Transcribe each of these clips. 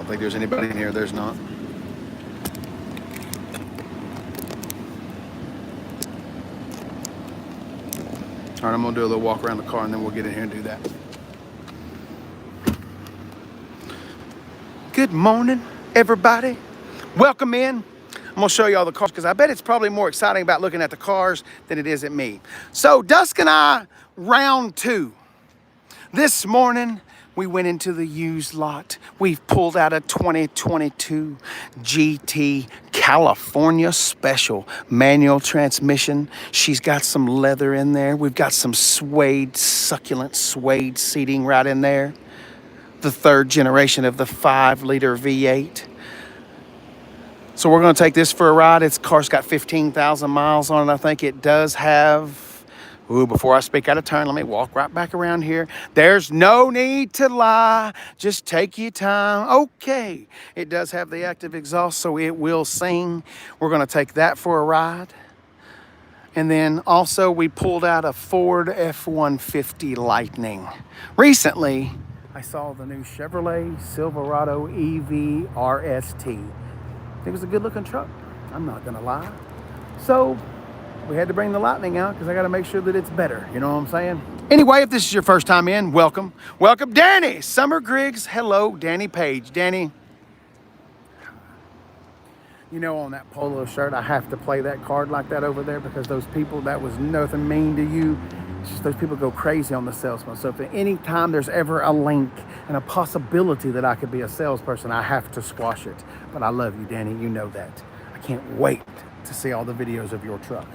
don't think there's anybody in here. There's not. All right, I'm gonna do a little walk around the car and then we'll get in here and do that. Good morning, everybody. Welcome in. I'm gonna show you all the cars because I bet it's probably more exciting about looking at the cars than it is at me. So Dusk and I, round two. This morning, we went into the used lot. We've pulled out a 2022 GT California Special manual transmission. She's got some leather in there. We've got some suede, succulent suede seating right in there. The third generation of the 5-liter V8. So we're gonna take this for a ride. Its car's got 15,000 miles on it. I think it does have, before I speak out of turn, let me walk right back around here. There's no need to lie. Just take your time. Okay. It does have the active exhaust, so it will sing. We're going to take that for a ride. And then also we pulled out a Ford F-150 Lightning. Recently, I saw the new Chevrolet Silverado EV RST. It was a good looking truck. I'm not going to lie. So we had to bring the Lightning out because I got to make sure that it's better. You know what I'm saying? Anyway, if this is your first time in, welcome. Welcome, Danny. Summer Griggs. Hello, Danny Page. Danny, you know, on that polo shirt, I have to play that card like that over there because those people, that was nothing mean to you. It's just those people go crazy on the salesman. So if at any time there's ever a link and a possibility that I could be a salesperson, I have to squash it. But I love you, Danny. You know that. I can't wait to see all the videos of your truck.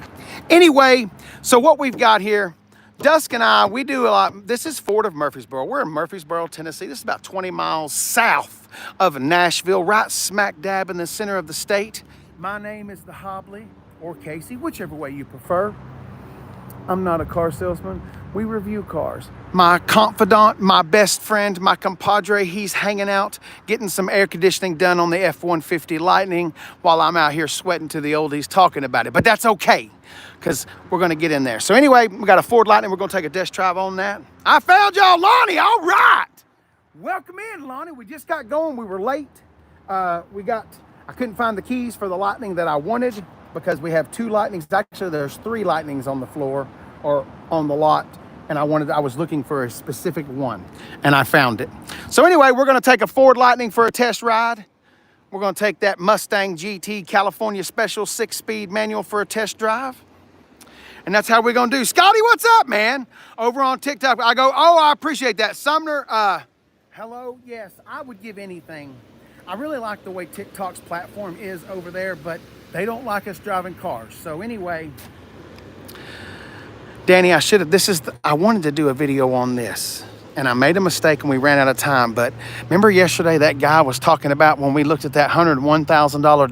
Anyway, so what we've got here, Dusk and I, we do a lot. This is Ford of Murfreesboro. We're in Murfreesboro, Tennessee. This is about 20 miles south of Nashville, right smack dab in the center of the state. My name is the Hobley, or Casey, whichever way you prefer. I'm not a car salesman. We review cars. My confidant, my best friend, my compadre, he's hanging out, getting some air conditioning done on the F-150 Lightning while I'm out here sweating to the oldies talking about it. But that's okay, because we're going to get in there. So anyway, we got a Ford Lightning. We're going to take a test drive on that. I found y'all, Lonnie. All right. Welcome in, Lonnie. We just got going. We were late. I couldn't find the keys for the Lightning that I wanted because we have two Lightnings. Actually, there's three Lightnings on the floor or on the lot. And I was looking for a specific one, and I found it. So anyway, we're gonna take a Ford Lightning for a test ride. We're gonna take that Mustang GT California Special 6-speed manual for a test drive. And that's how we're gonna do. Scotty, what's up, man? Over on TikTok, I go, oh, I appreciate that. Sumner, hello, yes, I would give anything. I really like the way TikTok's platform is over there, but they don't like us driving cars. So anyway, Danny, I wanted to do a video on this, and I made a mistake and we ran out of time. But remember yesterday that guy was talking about when we looked at that $101,000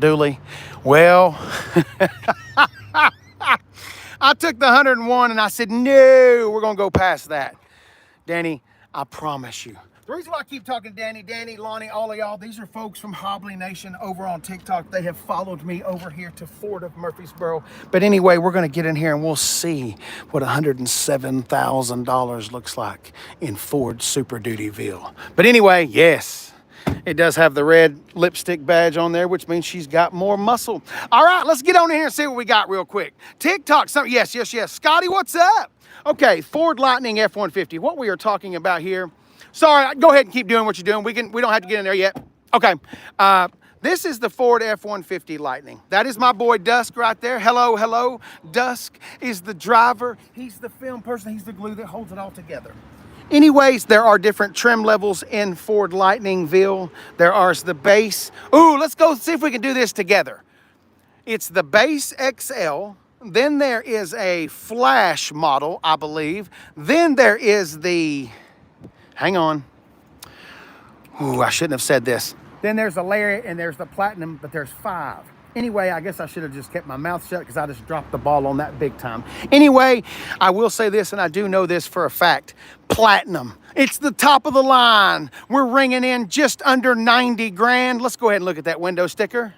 dually? Well, I took the 101 and I said, no, we're going to go past that. Danny, I promise you. The reason why I keep talking Danny, Lonnie, all of y'all, these are folks from Hobley Nation over on TikTok. They have followed me over here to Ford of Murfreesboro. But anyway, we're going to get in here and we'll see what $107,000 looks like in Ford Super Dutyville. But anyway, yes, it does have the red lipstick badge on there, which means she's got more muscle. All right, let's get on in here and see what we got real quick. TikTok, yes. Scotty, what's up? Okay, Ford Lightning F-150. What we are talking about here. Sorry, go ahead and keep doing what you're doing. We don't have to get in there yet. Okay. This is the Ford F-150 Lightning. That is my boy Dusk right there. Hello. Dusk is the driver. He's the film person. He's the glue that holds it all together. Anyways, there are different trim levels in Ford Lightningville. There are the base. Ooh, let's go see if we can do this together. It's the base XL. Then there is a Flash model, I believe. Then there is the... Hang on. Ooh, I shouldn't have said this. Then there's the Lariat and there's the Platinum, but there's 5. Anyway, I guess I should have just kept my mouth shut because I just dropped the ball on that big time. Anyway, I will say this, and I do know this for a fact. Platinum. It's the top of the line. We're ringing in just under 90 grand. Let's go ahead and look at that window sticker.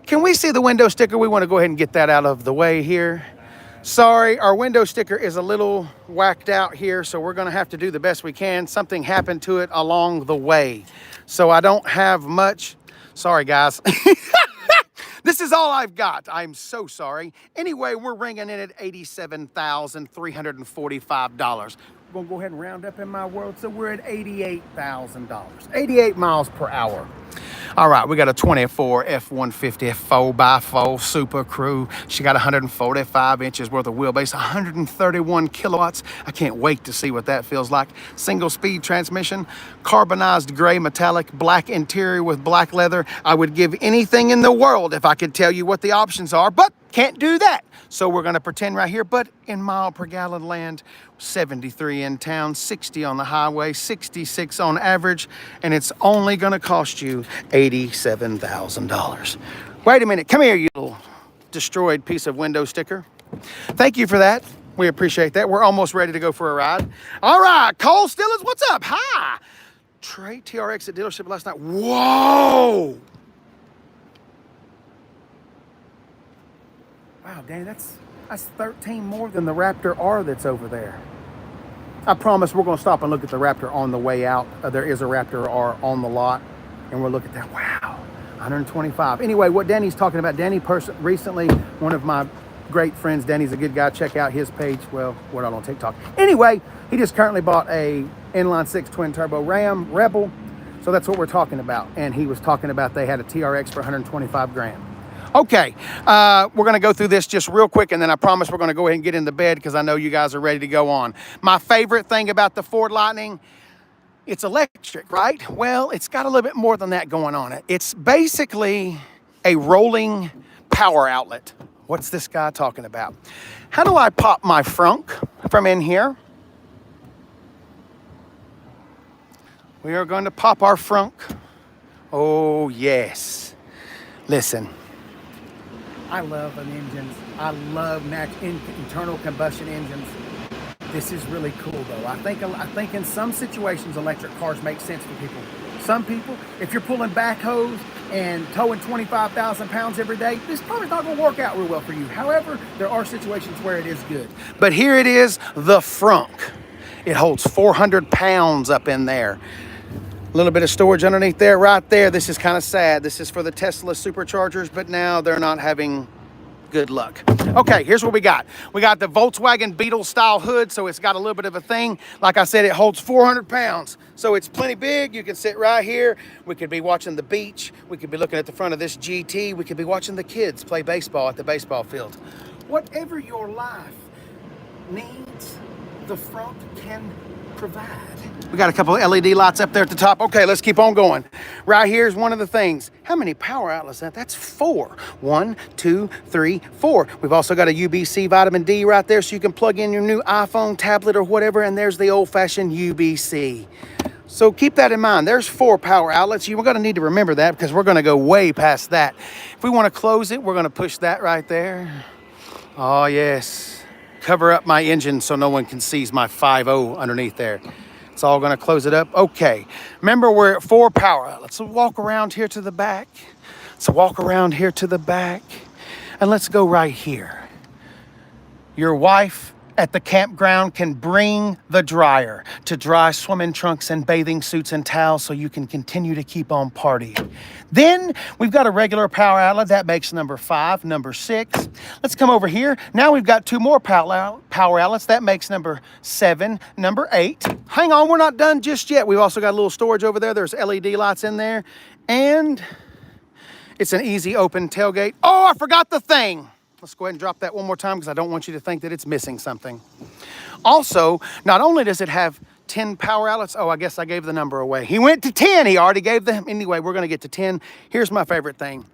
Can we see the window sticker? We want to go ahead and get that out of the way here. Sorry, our window sticker is a little whacked out here, so we're going to have to do the best we can. Something happened to it along the way. So I don't have much. Sorry, guys. This is all I've got. I'm so sorry. Anyway, we're ringing in at $87,345. We're going to go ahead and round up in my world. So we're at $88,000. 88 miles per hour. All right, we got a 24 F-150 4x4 Super Crew. She got 145 inches worth of wheelbase, 131 kilowatts. I can't wait to see what that feels like. Single speed transmission, carbonized gray metallic, black interior with black leather. I would give anything in the world if I could tell you what the options are, but can't do that. So we're gonna pretend right here, but in mile per gallon land, 73 in town, 60 on the highway, 66 on average, and it's only gonna cost you $87,000. Wait a minute, come here, you little destroyed piece of window sticker. Thank you for that. We appreciate that. We're almost ready to go for a ride. All right, Cole Stillers, what's up? Hi. Trey TRX at dealership last night. Whoa. Wow, Danny, that's 13 more than the Raptor R that's over there. I promise we're going to stop and look at the Raptor on the way out. There is a Raptor R on the lot, and we'll look at that. Wow, 125. Anyway, what Danny's talking about, Danny recently, one of my great friends, Danny's a good guy. Check out his page. Well, we're not on TikTok. Anyway, he just currently bought a inline six twin turbo Ram Rebel. So that's what we're talking about. And he was talking about they had a TRX for 125 grand. Okay, we're going to go through this just real quick, and then I promise we're going to go ahead and get into bed because I know you guys are ready to go on. My favorite thing about the Ford Lightning, it's electric, right? Well, it's got a little bit more than that going on it. It's basically a rolling power outlet. What's this guy talking about? How do I pop my frunk from in here? We are going to pop our frunk. Oh, yes. Listen. I love an engines. I love internal combustion engines. This is really cool, though. I think in some situations, electric cars make sense for people. Some people, if you're pulling backhoes and towing 25,000 pounds every day, this probably not going to work out real well for you. However, there are situations where it is good. But here it is, the frunk. It holds 400 pounds up in there. A little bit of storage underneath there, right there. This is kind of sad. This is for the Tesla superchargers, but now they're not having good luck. Okay, here's what we got. We got the Volkswagen Beetle style hood, so it's got a little bit of a thing. Like I said, it holds 400 pounds. So it's plenty big. You can sit right here. We could be watching the beach. We could be looking at the front of this GT. We could be watching the kids play baseball at the baseball field. Whatever your life needs, the front can provide. We got a couple of LED lights up there at the top. Okay, let's keep on going. Right here's one of the things. How many power outlets is that? That's 4. 1, 2, 3, 4. We've also got a UBC vitamin D right there so you can plug in your new iPhone, tablet, or whatever, and there's the old-fashioned UBC. So keep that in mind. There's 4 power outlets. You're going to need to remember that because we're going to go way past that. If we want to close it, we're going to push that right there. Oh, yes. Cover up my engine so no one can see my 5.0 underneath there. It's all going to close it up. Okay. Remember, we're at 4 power outlets. So walk around here to the back. So walk around here to the back. And let's go right here. Your wife at the campground can bring the dryer to dry swimming trunks and bathing suits and towels so you can continue to keep on partying. Then we've got a regular power outlet. That makes number 5, number 6. Let's come over here. Now we've got 2 more power outlets. That makes number 7, number 8. Hang on, we're not done just yet. We've also got a little storage over there. There's LED lights in there. And it's an easy open tailgate. Oh, I forgot the thing. Let's go ahead and drop that one more time because I don't want you to think that it's missing something. Also, not only does it have 10 power outlets. Oh, I guess I gave the number away. He went to 10. He already gave them. Anyway, we're going to get to 10. Here's my favorite thing.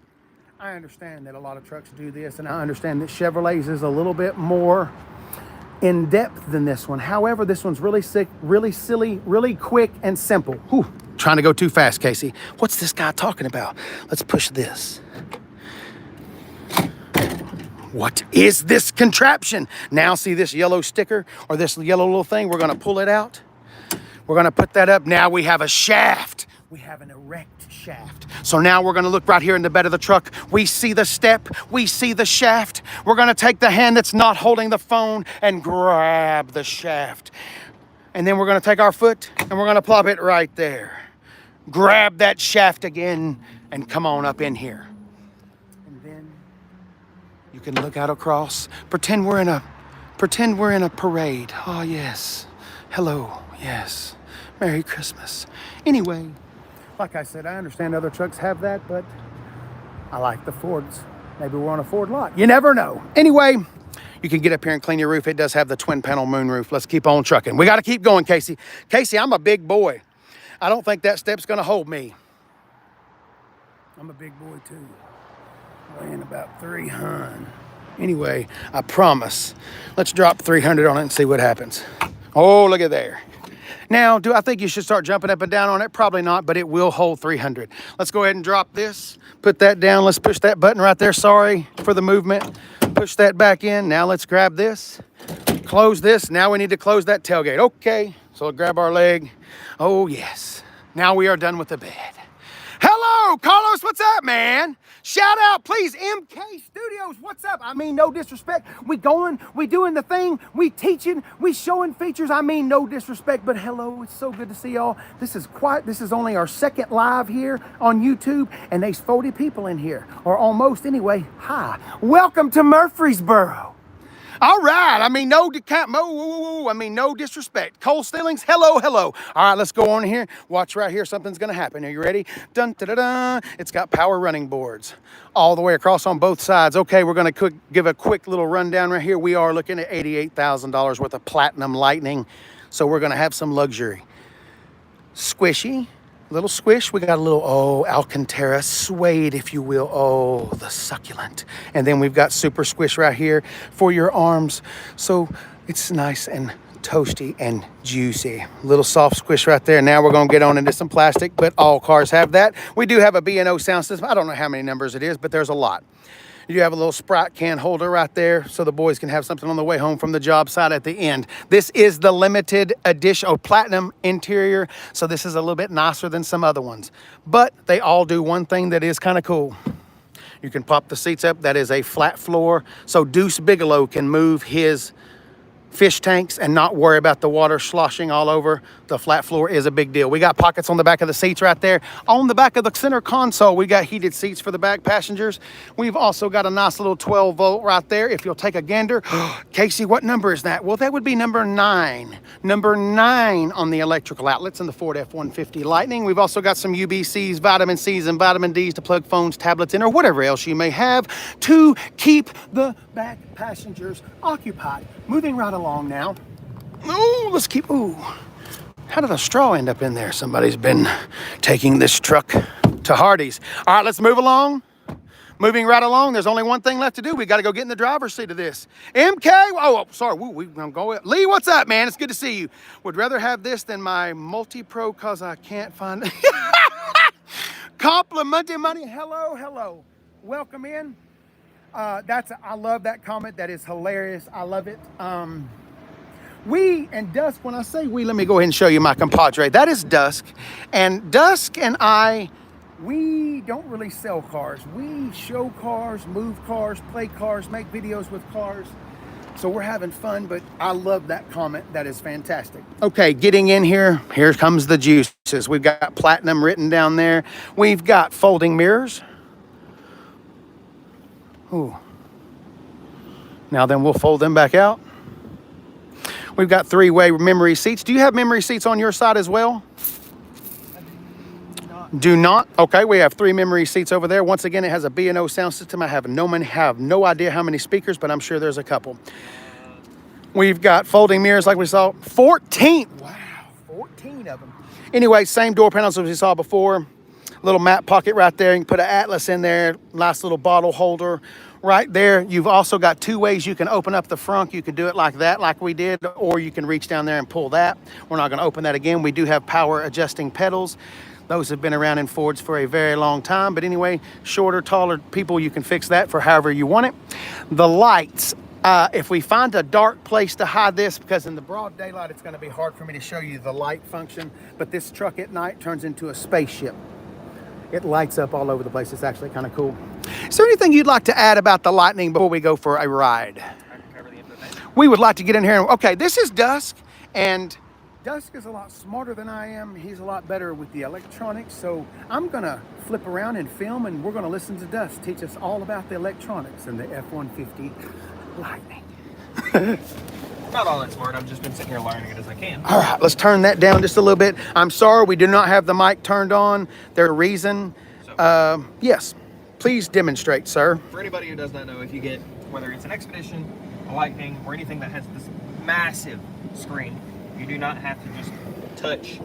I understand that a lot of trucks do this, and I understand that Chevrolet's is a little bit more in depth than this one. However, this one's really sick, really silly, really quick and simple. Whew. Trying to go too fast, Casey. What's this guy talking about? Let's push this. What is this contraption? Now see this yellow sticker or this yellow little thing? We're going to pull it out. We're going to put that up. Now we have a shaft. We have an erect shaft. So now we're going to look right here in the bed of the truck. We see the step. We see the shaft. We're going to take the hand that's not holding the phone and grab the shaft. And then we're going to take our foot and we're going to plop it right there. grab that shaft again, and come on up in here. And then you can look out across. Pretend we're in a parade. Oh yes. Hello. Yes. Merry Christmas. Anyway, like I said, I understand other trucks have that, but I like the Fords. Maybe we're on a Ford lot. You never know. Anyway, you can get up here and clean your roof. It does have the twin panel moonroof. Let's keep on trucking. We got to keep going, Casey. Casey, I'm a big boy. I don't think that step's going to hold me. I'm a big boy too. Weighing about 300. Anyway, I promise. Let's drop 300 on it and see what happens. Oh, look at there. Now, do I think you should start jumping up and down on it? Probably not, but it will hold 300. Let's go ahead and drop this. Put that down. Let's push that button right there. Sorry for the movement. Push that back in. Now let's grab this. Close this. Now we need to close that tailgate. Okay, so grab our leg. Oh, yes. Now we are done with the bed. Hello, Carlos, what's up, man? Shout out, please, MK Studios, what's up? I mean, no disrespect. We going, we doing the thing, we teaching, we showing features. I mean, no disrespect, but hello, it's so good to see y'all. This is only our second live here on YouTube, and there's 40 people in here, or almost anyway. Hi, welcome to Murfreesboro. All right, I mean, no disrespect. Cole Stillings, hello. All right, let's go on here. Watch right here, something's gonna happen. Are you ready? Dun, da, da, da. It's got power running boards all the way across on both sides. Okay, we're gonna give a quick little rundown right here. We are looking at $88,000 worth of Platinum Lightning. So we're gonna have some luxury. Squishy. Little squish, we got a little, Alcantara suede, if you will. Oh, the succulent. And then we've got super squish right here for your arms. So it's nice and toasty and juicy. Little soft squish right there. Now we're gonna get on into some plastic, but all cars have that. We do have a B&O sound system. I don't know how many numbers it is, but there's a lot. You have a little Sprite can holder right there so the boys can have something on the way home from the job site at the end. This is the limited edition, platinum interior, so this is a little bit nicer than some other ones. But they all do one thing that is kind of cool. You can pop the seats up. That is a flat floor, so Deuce Bigelow can move his fish tanks and not worry about the water sloshing all over. The flat floor is a big deal. We got pockets on the back of the seats right there. On the back of the center console, we got heated seats for the back passengers. We've also got a nice little 12 volt right there. If you'll take a gander, Casey, what number is that? Well, that would be number 9. Number 9 on the electrical outlets in the Ford F-150 Lightning. We've also got some UBCs, vitamin C's, and vitamin D's to plug phones, tablets in, or whatever else you may have to keep the back passengers occupied. Moving right along now. Ooh, let's keep, how did a straw end up in there? Somebody's been taking this truck to Hardee's. All right, let's move along. Moving right along, there's only one thing left to do. We got to go get in the driver's seat of this. MK, sorry, we're going to go. Lee, what's up, man? It's good to see you. Would rather have this than my multi-pro because I can't find it. Complimenting money. Hello. Welcome in. I love that comment. That is hilarious. I love it. We and Dusk, when I say we, let me go ahead and show you my compadre. That is Dusk. And Dusk and I, we don't really sell cars. We show cars, move cars, play cars, make videos with cars. So we're having fun, but I love that comment. That is fantastic. Okay, getting in here, here comes the juices. We've got platinum written down there. We've got folding mirrors. Ooh. Now then, we'll fold them back out. We've got 3-way memory seats. Do you have memory seats on your side as well? Do not? Okay, we have 3 memory seats over there. Once again, it has a B&O sound system. I have no idea how many speakers, but I'm sure there's a couple. We've got folding mirrors like we saw. 14. Wow, 14 of them. Anyway, same door panels as we saw before. Little map pocket right there. You can put an atlas in there. Nice little bottle holder right there. You've also got 2 ways you can open up the front. You can do it like that, like we did, or you can reach down there and pull that. We're not going to open that again. We do have power adjusting pedals. Those have been around in Fords for a very long time. But anyway, shorter, taller people, you can fix that for however you want it. The lights, if we find a dark place to hide this, because in the broad daylight, it's going to be hard for me to show you the light function. But this truck at night turns into a spaceship. It lights up all over the place. It's actually kind of cool. Is there anything you'd like to add about the Lightning before we go for a ride? We would like to get in here. Okay, this is Dusk, and Dusk is a lot smarter than I am. He's a lot better with the electronics. So I'm gonna flip around and film, and we're gonna listen to Dusk teach us all about the electronics and the F-150 Lightning. Not all that smart. I've just been sitting here learning it as I can. All right, let's turn that down just a little bit. I'm sorry we do not have the mic turned on. There's a reason. Yes, please demonstrate, sir. For anybody who does not know, if you get, whether it's an Expedition, a Lightning, or anything that has this massive screen, you do not have to just touch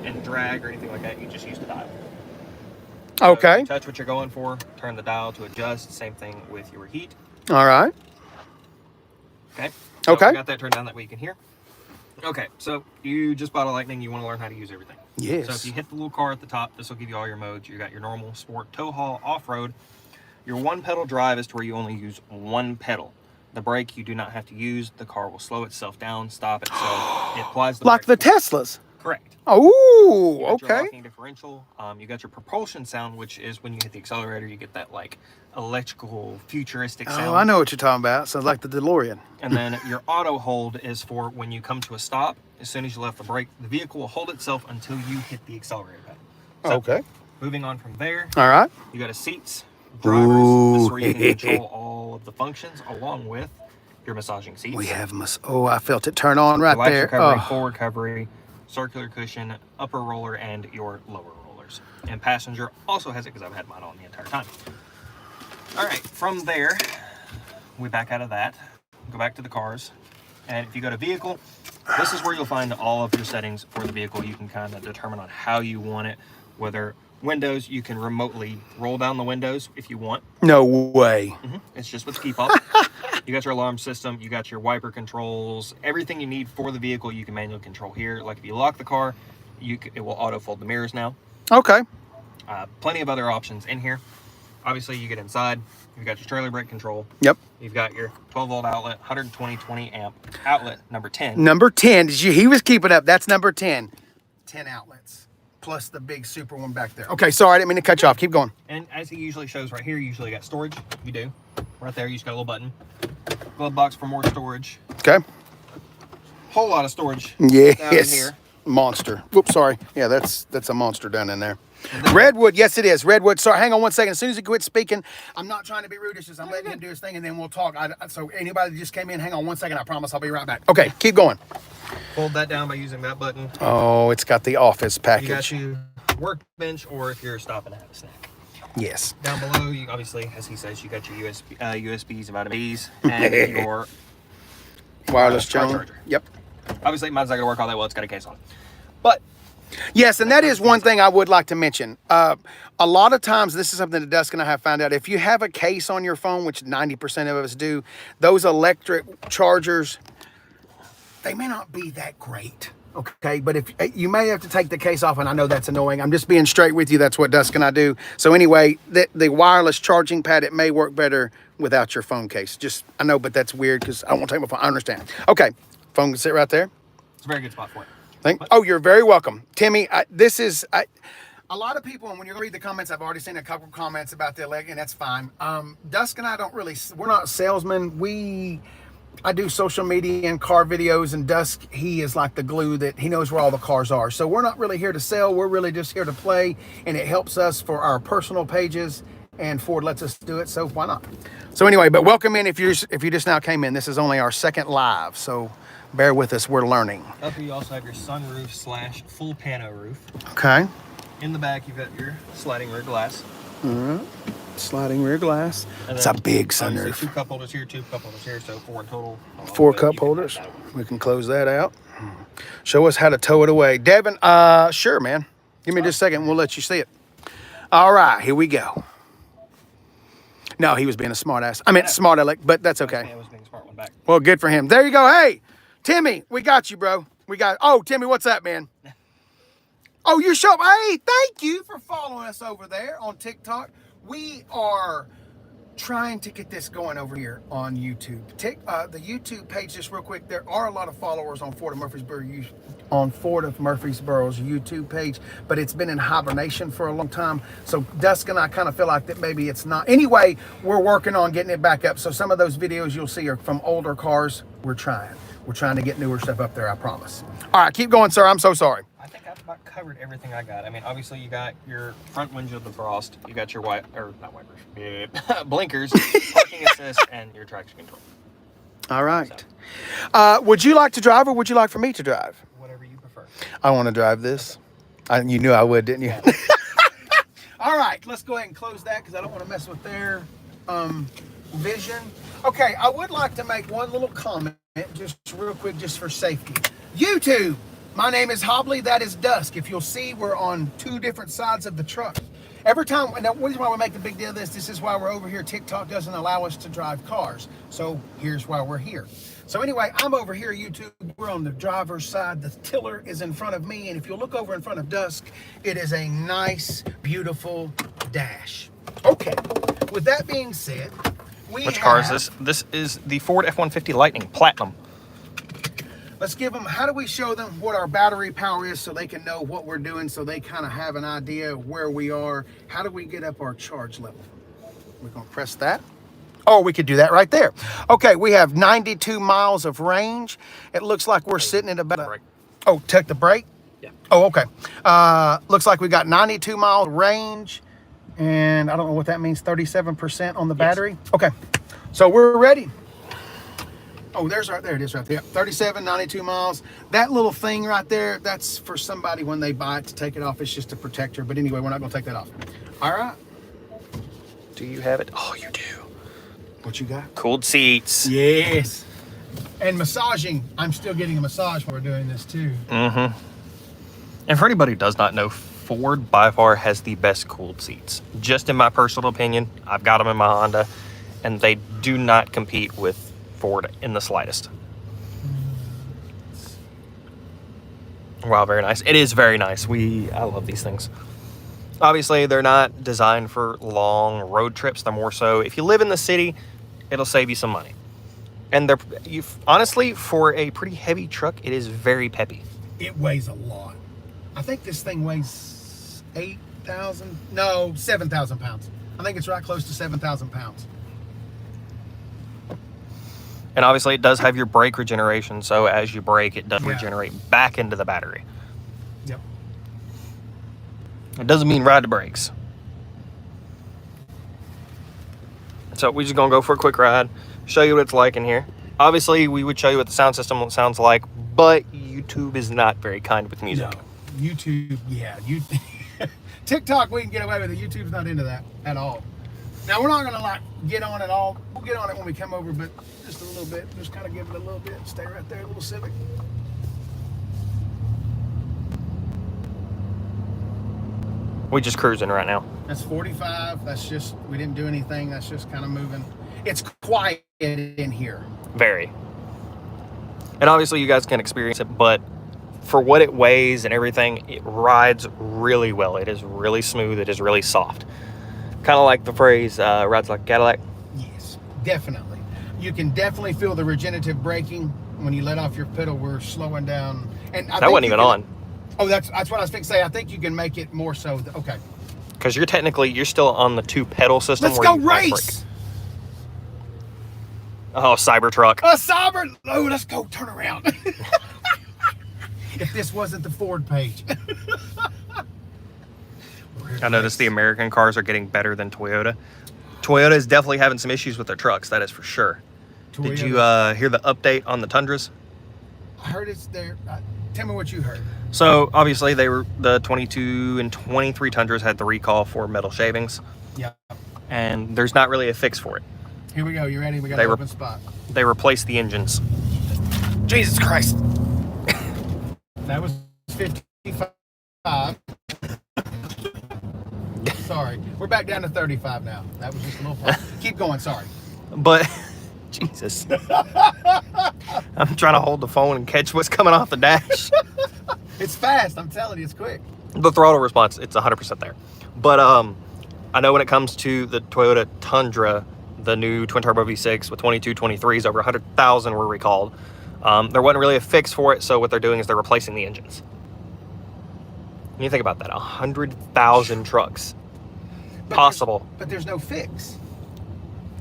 and drag or anything like that. You just use the dial. So Okay. you touch what you're going for, turn the dial to adjust. Same thing with your heat. All right. Okay. So Okay. I got that turned down that way you can hear. Okay, so you just bought a Lightning. You want to learn how to use everything. Yes. So if you hit the little car at the top, this will give you all your modes. You got your normal, sport, tow haul, off-road. Your one pedal drive is to where you only use one pedal. The brake you do not have to use. The car will slow itself down, stop it. So it applies the Like the brake. Teslas. Correct. Oh, You got your okay. locking differential. You got your propulsion sound, which is when you hit the accelerator, you get that like electrical, futuristic sound. Oh, I know what you're talking about. Sounds like the DeLorean. And then your auto hold is for when you come to a stop. As soon as you left the brake, the vehicle will hold itself until you hit the accelerator pedal. So, Okay. moving on from there, All right. you got a seats, drivers. This is where you can control all of the functions along with your massaging seats. We have oh, I felt it turn on right Your lights there. recovery, Oh. forward recovery, circular cushion, upper roller, and your lower rollers. And passenger also has it because I've had mine on the entire time. All right, from there, we back out of that, go back to the cars. And if you go to vehicle, this is where you'll find all of your settings for the vehicle. You can kind of determine on how you want it, whether windows, you can remotely roll down the windows if you want. No way. It's just with the key fob. You got your alarm system, you got your wiper controls, everything you need for the vehicle you can manually control here. Like if you lock the car, it will auto fold the mirrors now. Okay. Plenty of other options in here. Obviously, you get inside, you've got your trailer brake control. Yep. You've got your 12-volt outlet, 120 amp outlet, number 10. Number 10. He was keeping up. That's number 10. 10 outlets. Plus the big super one back there. Okay, sorry, I didn't mean to cut you off. Keep going. And as he usually shows right here, you usually got storage. You do. Right there, you just got a little button. Glove box for more storage. Okay. Whole lot of storage. Yes. Down in here. Monster. Whoops, sorry. Yeah, that's a monster down in there. Redwood, yes it is. Redwood. Sorry, hang on one second. As soon as he quits speaking, I'm not trying to be rude. It's just I'm letting him do his thing and then we'll talk. So anybody that just came in, hang on one second. I promise I'll be right back. Okay, keep going. Fold that down by using that button. Oh, it's got the office package. You got your workbench, or if you're stopping to have a snack. Yes. Down below, you obviously, as he says, you got your USBs, vitamin B's, and your Wireless charger. Yep. Obviously, mine's not going to work all that well. It's got a case on it. But yes, and that is one thing I would like to mention. A lot of times, this is something that Dusk and I have found out. If you have a case on your phone, which 90% of us do, those electric chargers, they may not be that great. Okay, but if you may have to take the case off, and I know that's annoying. I'm just being straight with you. That's what Dusk and I do. So anyway, the wireless charging pad, it may work better without your phone case. Just, I know, but that's weird because I don't want to take my phone. I understand. Okay, phone can sit right there. it's a very good spot for it. Oh, you're very welcome. Timmy, a lot of people, and when you read the comments, I've already seen a couple of comments about the leg, and that's fine. Dusk and I we're not salesmen. I do social media and car videos, and Dusk, he is like the glue that he knows where all the cars are. So we're not really here to sell. We're really just here to play, and it helps us for our personal pages, and Ford lets us do it, so why not? So anyway, but welcome in if you just now came in. This is only our second live, so bear with us. We're learning. Up here, you also have your sunroof / full pano roof. Okay. In the back, you've got your sliding rear glass. Sliding rear glass. And It's a then, big obviously, sunroof. 2 cup holders here, 2 cup holders here, so 4 in total. 4 But cup you can holders. have that one. We can close that out. Show us how to tow it away. Devin, sure, man. Give me just a second and we'll let you see it. All right, here we go. No, he was being a smart ass. I meant smart aleck, but that's okay. Yeah, I was being a smart one back. Well, good for him. There you go. Hey, Timmy, we got you, bro. Oh, Timmy, what's up, man? Oh, you show. Hey, thank you for following us over there on TikTok. We are trying to get this going over here on YouTube. The YouTube page, just real quick, there are a lot of followers on Ford of Murfreesboro's YouTube page, but it's been in hibernation for a long time. So Dusk and I kind of feel like that maybe it's not. Anyway, we're working on getting it back up. So some of those videos you'll see are from older cars. We're trying. We're trying to get newer stuff up there, I promise. All right, keep going, sir. I'm so sorry. I think I've about covered everything I got. I mean, obviously you got your front windshield defrost, you got your not wipers, blinkers, parking assist, and your traction control. All right. So. Would you like to drive, or would you like for me to drive? Whatever you prefer. I want to drive this. Okay. You knew I would, didn't you? Yeah. All right, let's go ahead and close that because I don't want to mess with their vision. Okay, I would like to make one little comment, just real quick, just for safety. YouTube, my name is Hobley, that is Dusk. If you'll see, we're on two different sides of the truck. Every time, and the reason why we make the big deal of this is why we're over here. TikTok doesn't allow us to drive cars. So here's why we're here. So anyway, I'm over here, YouTube. We're on the driver's side. The tiller is in front of me. And if you look over in front of Dusk, it is a nice, beautiful dash. Okay, with that being said, Which car is this? This is the Ford F-150 Lightning Platinum. Let's give them, how do we show them what our battery power is so they can know what we're doing, so they kind of have an idea of where we are? How do we get up our charge level? We're going to press that. Oh, we could do that right there. Okay, we have 92 miles of range. It looks like we're sitting at about... Oh, take the brake? Yeah. Oh, okay. Looks like we got 92 mile range, and I don't know what that means, 37% on the battery. Okay, so we're ready. Oh, there it is right there. 37, 92 miles. That little thing right there, that's for somebody when they buy it to take it off. It's just a protector. But anyway, we're not going to take that off. All right. Do you have it? Oh, you do. What you got? Cooled seats. Yes. And massaging. I'm still getting a massage while we're doing this too. Mm-hmm. And for anybody who does not know, Ford by far has the best cooled seats. Just in my personal opinion, I've got them in my Honda, and they do not compete with Ford in the slightest. Wow, very nice. It is very nice. I love these things. Obviously, they're not designed for long road trips. They're more so, if you live in the city, it'll save you some money. And honestly, for a pretty heavy truck, it is very peppy. It weighs a lot. I think this thing weighs 7,000 pounds. I think it's right close to 7,000 pounds. And obviously, it does have your brake regeneration, so as you brake, it does regenerate back into the battery. Yep. It doesn't mean ride the brakes. So we're just going to go for a quick ride, show you what it's like in here. Obviously, we would show you what the sound system sounds like, but YouTube is not very kind with music. No. YouTube, yeah. TikTok, we can get away with it. YouTube's not into that at all. Now, we're not going to get on it all. We'll get on it when we come over, but just a little bit. Just kind of give it a little bit. Stay right there, a little Civic. We're just cruising right now. That's 45. That's just, we didn't do anything. That's just kind of moving. It's quiet in here. Very. And obviously you guys can experience it, but for what it weighs and everything, it rides really well. It is really smooth. It is really soft. Kind of like the phrase, rides like a Cadillac. Yes, definitely. You can definitely feel the regenerative braking. When you let off your pedal, we're slowing down. And that wasn't even on. Oh, that's what I was fixing to say. I think you can make it more so. Okay. Because you're still on the two pedal system. Let's go race. Oh, Cybertruck. A Cyber. Oh, let's go. Turn around. If this wasn't the Ford page. I noticed the American cars are getting better than Toyota. Toyota is definitely having some issues with their trucks. That is for sure. Toyota. Did you hear the update on the Tundras? I heard it's there. Tell me what you heard. So obviously the 22 and 23 Tundras had the recall for metal shavings. Yeah. And there's not really a fix for it. Here we go. You ready? We got an open spot. They replaced the engines. Jesus Christ. That was 55. Sorry. We're back down to 35 now. That was just a little fun. Keep going. Sorry. But, Jesus. I'm trying to hold the phone and catch what's coming off the dash. It's fast. I'm telling you, it's quick. The throttle response, it's 100% there. But I know when it comes to the Toyota Tundra, the new twin-turbo V6 with 22, 23s, over 100,000 were recalled. There wasn't really a fix for it, so what they're doing is they're replacing the engines. When you think about that, 100,000 trucks. Possible. But there's no fix.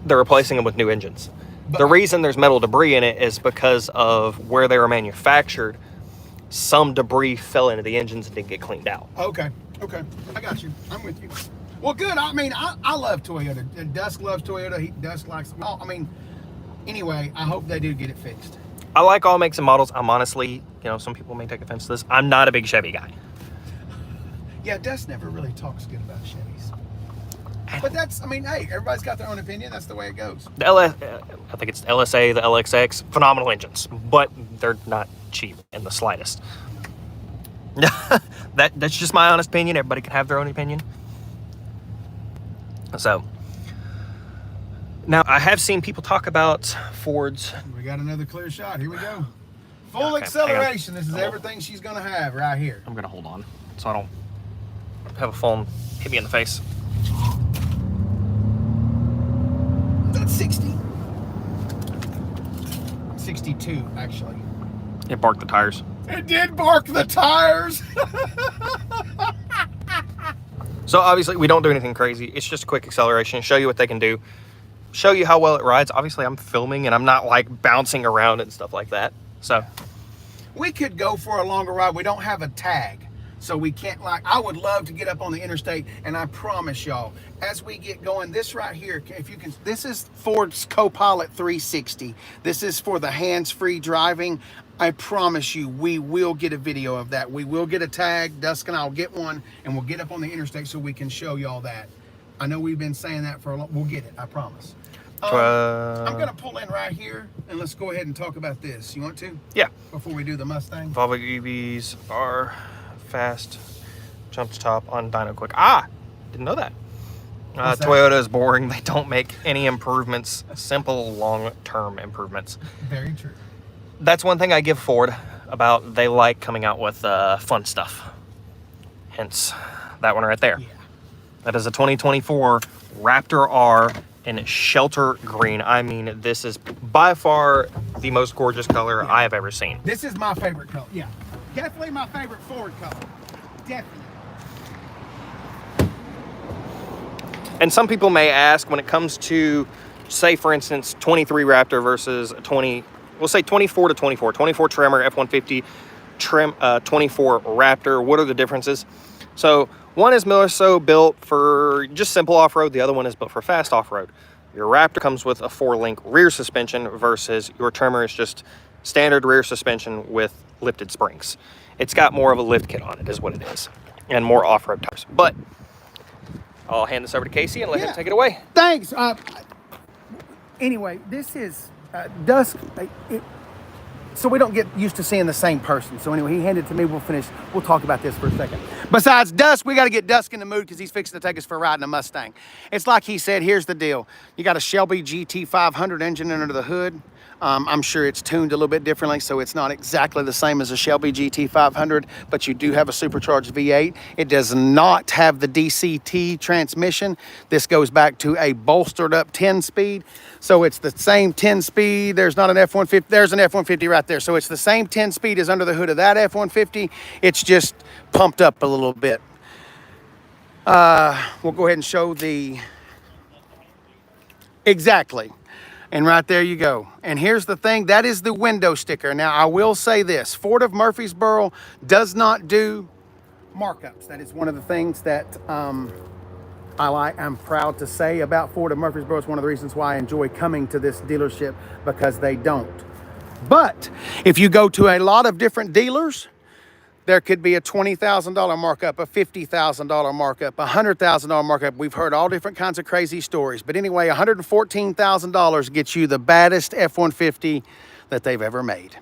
They're replacing them with new engines. The reason there's metal debris in it is because of where they were manufactured. Some debris fell into the engines and didn't get cleaned out. Okay, I got you. I'm with you. Well, good. I mean, I love Toyota. Dusk loves Toyota. Dusk likes. Well, I mean, anyway, I hope they do get it fixed. I like all makes and models. I'm honestly, some people may take offense to this. I'm not a big Chevy guy. Yeah, Dusk never really talks good about Chevys. But that's, I mean, hey, everybody's got their own opinion. That's the way it goes. I think it's the LSA, the LXX, phenomenal engines, but they're not cheap in the slightest. That's just my honest opinion. Everybody can have their own opinion. So, now I have seen people talk about Fords. We got another clear shot. Here we go. Full acceleration. This is everything she's going to have right here. I'm going to hold on so I don't have a phone hit me in the face. That's 60. 62, actually. It barked the tires. It did bark the tires. So obviously we don't do anything crazy. It's just a quick acceleration, show you what they can do, show you how well it rides. Obviously I'm filming and I'm not like bouncing around and stuff like that. So we could go for a longer ride. We don't have a tag, so we can't, like, I would love to get up on the interstate, and I promise y'all, as we get going, this right here, if you can, this is Ford's Copilot 360. This is for the hands-free driving. I promise you, we will get a video of that. We will get a tag. Dusk and I'll get one, and we'll get up on the interstate so we can show y'all that. I know we've been saying that for a long. We'll get it. I promise. I'm gonna pull in right here, and let's go ahead and talk about this. You want to? Yeah. Before we do the Mustang. Volvo EVs are fast. Jump to top on dyno quick. Didn't know that. Toyota is boring. They don't make any improvements. Simple long-term improvements. Very true. That's one thing I give Ford about. They like coming out with fun stuff. Hence that one right there. Yeah. That is a 2024 Raptor R in shelter green. I mean, this is by far the most gorgeous color I have ever seen. This is my favorite color. Yeah, definitely my favorite Ford color. Definitely. And some people may ask, when it comes to, say for instance, 23 Raptor versus 20, we'll say 24 to 24, 24 Tremor F-150, 24 Raptor, what are the differences? So one is more so built for just simple off-road. The other one is built for fast off-road. Your Raptor comes with a 4-link rear suspension versus your Tremor is just standard rear suspension with lifted springs. It's got more of a lift kit on it is what it is, and more off-road tires. But I'll hand this over to Casey and let him take it away. Thanks. Anyway, this is Dusk. So we don't get used to seeing the same person. So anyway, he handed it to me. We'll talk about this for a second. Besides Dusk, we got to get Dusk in the mood because he's fixing to take us for a ride in a Mustang. It's like he said, here's the deal. You got a Shelby GT500 engine under the hood. I'm sure it's tuned a little bit differently, so it's not exactly the same as a Shelby GT500, but you do have a supercharged V8. It does not have the DCT transmission. This goes back to a bolstered up 10-speed. So it's the same 10-speed. There's not an F-150. There's an F-150 right there. So it's the same 10-speed as under the hood of that F-150. It's just pumped up a little bit. We'll go ahead and show the... Exactly. And right there you go. And here's the thing, that is the window sticker. Now, I will say this, Ford of Murfreesboro does not do markups. That is one of the things that I'm proud to say about Ford of Murfreesboro. It's one of the reasons why I enjoy coming to this dealership, because they don't. But if you go to a lot of different dealers, there could be a $20,000 markup, a $50,000 markup, a $100,000 markup. We've heard all different kinds of crazy stories. But anyway, $114,000 gets you the baddest F-150 that they've ever made.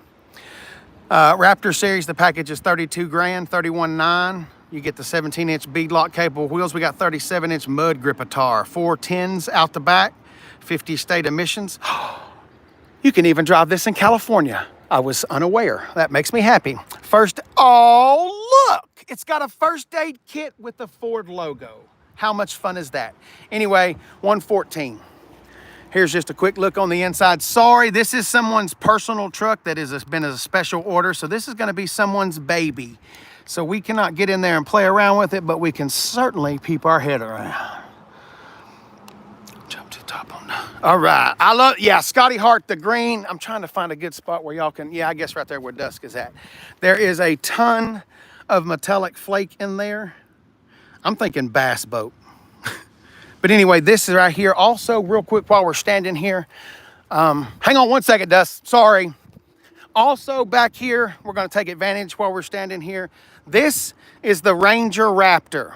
Raptor series, the package is $32,000, $31,900. You get the 17-inch beadlock capable wheels. We got 37-inch mud grip tar, 4 10s out the back, 50 state emissions. You can even drive this in California. I was unaware. That makes me happy. Look! It's got a first aid kit with the Ford logo. How much fun is that? Anyway, 114. Here's just a quick look on the inside. Sorry, this is someone's personal truck that has been a special order, so this is gonna be someone's baby. So we cannot get in there and play around with it, but we can certainly peep our head around. Jump to the top on All right. I love, yeah, Scotty Hart, the green. I'm trying to find a good spot where y'all can, yeah, I guess right there where dusk is at. There is a ton of metallic flake in there. I'm thinking bass boat. But anyway, this is right here. Also, real quick while we're standing here, hang on one second, Dust. Sorry. Also back here, we're going to take advantage while we're standing here. This is the Ranger Raptor.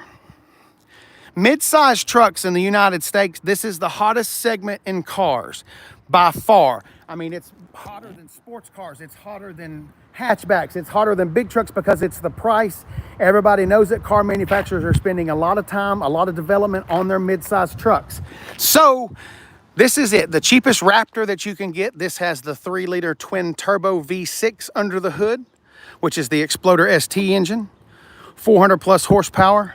Mid-sized trucks in the United States, this is the hottest segment in cars by far. I mean, it's hotter than sports cars. It's hotter than hatchbacks. It's hotter than big trucks because it's the price. Everybody knows that car manufacturers are spending a lot of time, a lot of development on their mid-sized trucks. So this is it, the cheapest Raptor that you can get. This has the 3-liter twin turbo V6 under the hood, which is the Exploder ST engine, 400 plus horsepower.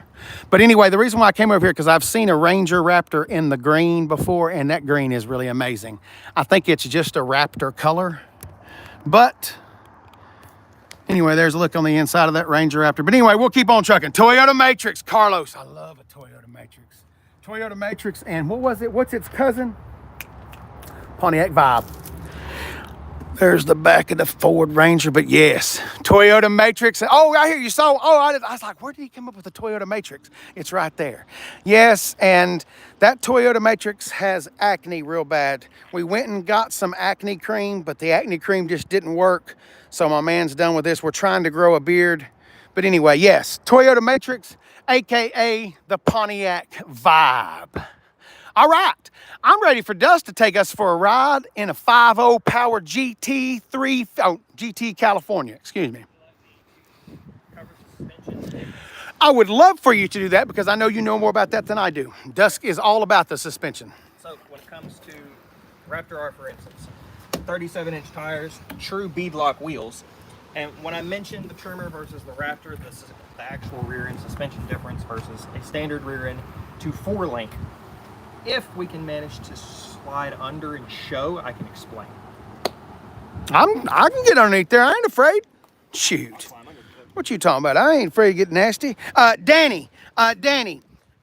But anyway, the reason why I came over here, because I've seen a Ranger Raptor in the green before, and that green is really amazing. I think it's just a Raptor color. But anyway, there's a look on the inside of that Ranger Raptor. But anyway, we'll keep on trucking. Toyota Matrix. Carlos, I love a Toyota Matrix. Toyota Matrix, and what was it? What's its cousin? Pontiac Vibe. There's the back of the Ford Ranger, but yes, Toyota Matrix. Oh, I hear you saw. Oh, I was like, where did he come up with the Toyota Matrix? It's right there. Yes, and that Toyota Matrix has acne real bad. We went and got some acne cream, but the acne cream just didn't work. So my man's done with this. We're trying to grow a beard. But anyway, yes, Toyota Matrix, AKA the Pontiac Vibe. All right, I'm ready for Dust to take us for a ride in a 5.0 power GT California, excuse me. I would love for you to do that because I know you know more about that than I do. Dusk is all about the suspension. So when it comes to Raptor R, for instance, 37-inch tires, true beadlock wheels. And when I mentioned the trimmer versus the Raptor, this is the actual rear end suspension difference versus a standard rear end to 4-link. If we can manage to slide under and show, I can explain. I can get underneath there. I ain't afraid. Shoot. What you talking about? I ain't afraid to get nasty. Danny,